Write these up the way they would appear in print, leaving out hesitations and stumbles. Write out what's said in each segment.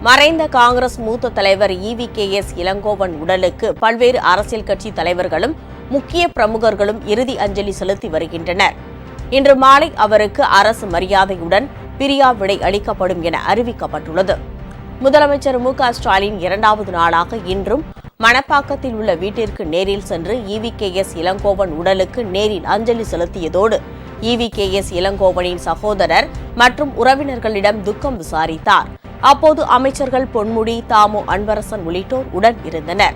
மறைந்த காங்கிரஸ் மூத்த தலைவர் EVKS இளங்கோவன் உடலுக்கு பல்வேறு அரசியல் கட்சி தலைவர்களும் முக்கிய பிரமுகர்களும் இறுதி அஞ்சலி செலுத்தி வருகின்றனர். இன்று மாலை அவருக்கு அரசு மரியாதையுடன் பிரியா விடை அளிக்கப்படும் என அறிவிக்கப்பட்டுள்ளது. முதலமைச்சர் MK-ஸ்டாலின் இரண்டாவது நாளாக இன்றும் மணப்பாக்கத்தில் உள்ள வீட்டிற்கு நேரில் சென்று EVKS இளங்கோவன் உடலுக்கு நேரில் அஞ்சலி செலுத்தியதோடு EVKS இளங்கோவனின் சகோதரர் மற்றும் உறவினர்களிடம் துக்கம் விசாரித்தார். அப்போது அமைச்சர்கள் பொன்முடி, தாமு அன்பரசன் உள்ளிட்டோர் உடன் இருந்தனர்.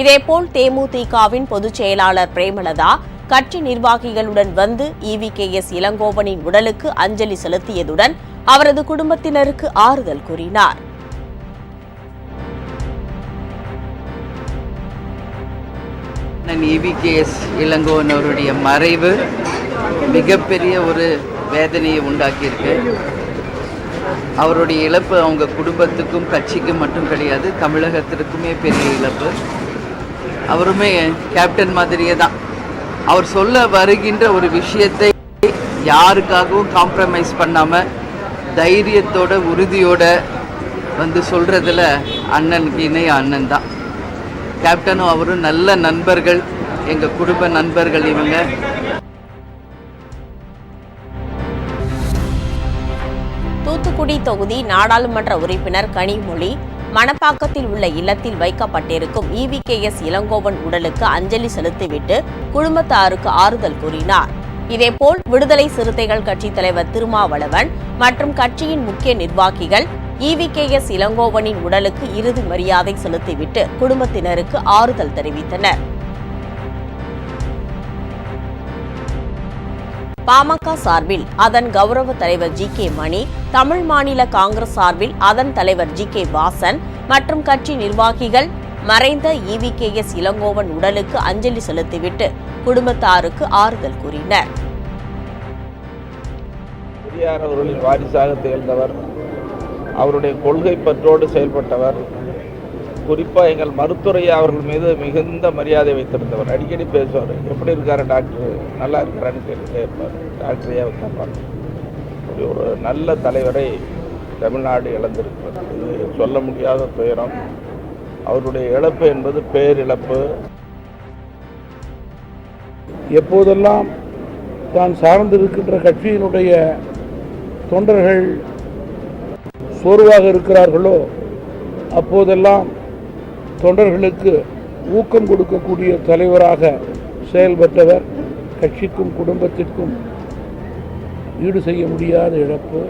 இதேபோல் தேமுதிகவின் பொதுச் செயலாளர் பிரேமலதா கட்சி நிர்வாகிகளுடன் வந்து EVKS இளங்கோவனின் உடலுக்கு அஞ்சலி செலுத்தியதுடன் அவரது குடும்பத்தினருக்கு ஆறுதல் கூறினார். EVKS இளங்கோவன் அவருடைய மறைவு மிகப்பெரிய ஒரு வேதனையை உண்டாக்கியிருக்கு. அவருடைய இழப்பு அவங்க குடும்பத்துக்கும் கட்சிக்கும் மட்டும் கிடையாது, தமிழகத்திற்குமே பெரிய இழப்பு. அவருமே கேப்டன் மாதிரியே தான். அவர் சொல்ல வருகின்ற ஒரு விஷயத்தை யாருக்காகவும் காம்ப்ரமைஸ் பண்ணாமல் தைரியத்தோட உறுதியோட வந்து சொல்கிறதுல அண்ணனுக்கு இணைய அண்ணன் தான். கேப்டனும் அவரும் நல்ல நண்பர்கள், எங்கள் குடும்ப நண்பர்கள் இவங்க. தூத்துக்குடி தொகுதி நாடாளுமன்ற உறுப்பினர் கனிமொழி மணப்பாக்கத்தில் உள்ள இல்லத்தில் வைக்கப்பட்டிருக்கும் EVKS இளங்கோவன் உடலுக்கு அஞ்சலி செலுத்திவிட்டு குடும்பத்தாருக்கு ஆறுதல் கூறினார். இதேபோல் விடுதலை சிறுத்தைகள் கட்சித் தலைவர் திருமாவளவன் மற்றும் கட்சியின் முக்கிய நிர்வாகிகள் EVKS இளங்கோவனின் உடலுக்கு இறுதி மரியாதை செலுத்திவிட்டு குடும்பத்தினருக்கு ஆறுதல் தெரிவித்தனர். பாமக சார்பில் அதன் கௌரவ தலைவர் GK மணி, தமிழ் மாநில காங்கிரஸ் சார்பில் அதன் தலைவர் GK வாசன் மற்றும் கட்சி நிர்வாகிகள் மறைந்த EVKS இளங்கோவன் உடலுக்கு அஞ்சலி செலுத்திவிட்டு குடும்பத்தாருக்கு ஆறுதல் கூறினர். பெரியார் அவர்களின் வாரிசாக திகழ்ந்தவர், அவருடைய கொள்கை பற்றோடு செயல்பட்டவர். குறிப்பாக எங்கள் மருத்துவரையா அவர்கள் மீது மிகுந்த மரியாதை வைத்திருந்தவர். அடிக்கடி பேசுவார், எப்படி இருக்காரு டாக்டர், நல்லா இருக்கிறான்னு கேட்பார். டாக்டரையா வைத்தார். ஒரு நல்ல தலைவரை தமிழ்நாடு இழந்திருக்கிறது. இது சொல்ல முடியாத துயரம். அவருடைய இழப்பு என்பது பேரிழப்பு. எப்போதெல்லாம் தான் சார்ந்திருக்கின்ற கட்சியினுடைய தொண்டர்கள் சோர்வாக இருக்கிறார்களோ அப்போதெல்லாம் தொண்டர்களுக்கு ஊக்கம் கொடுக்கக்கூடிய தலைவராக செயல்பட்டவர். கட்சிக்கும் குடும்பத்திற்கும் ஈடு செய்ய முடியாத இழப்பு.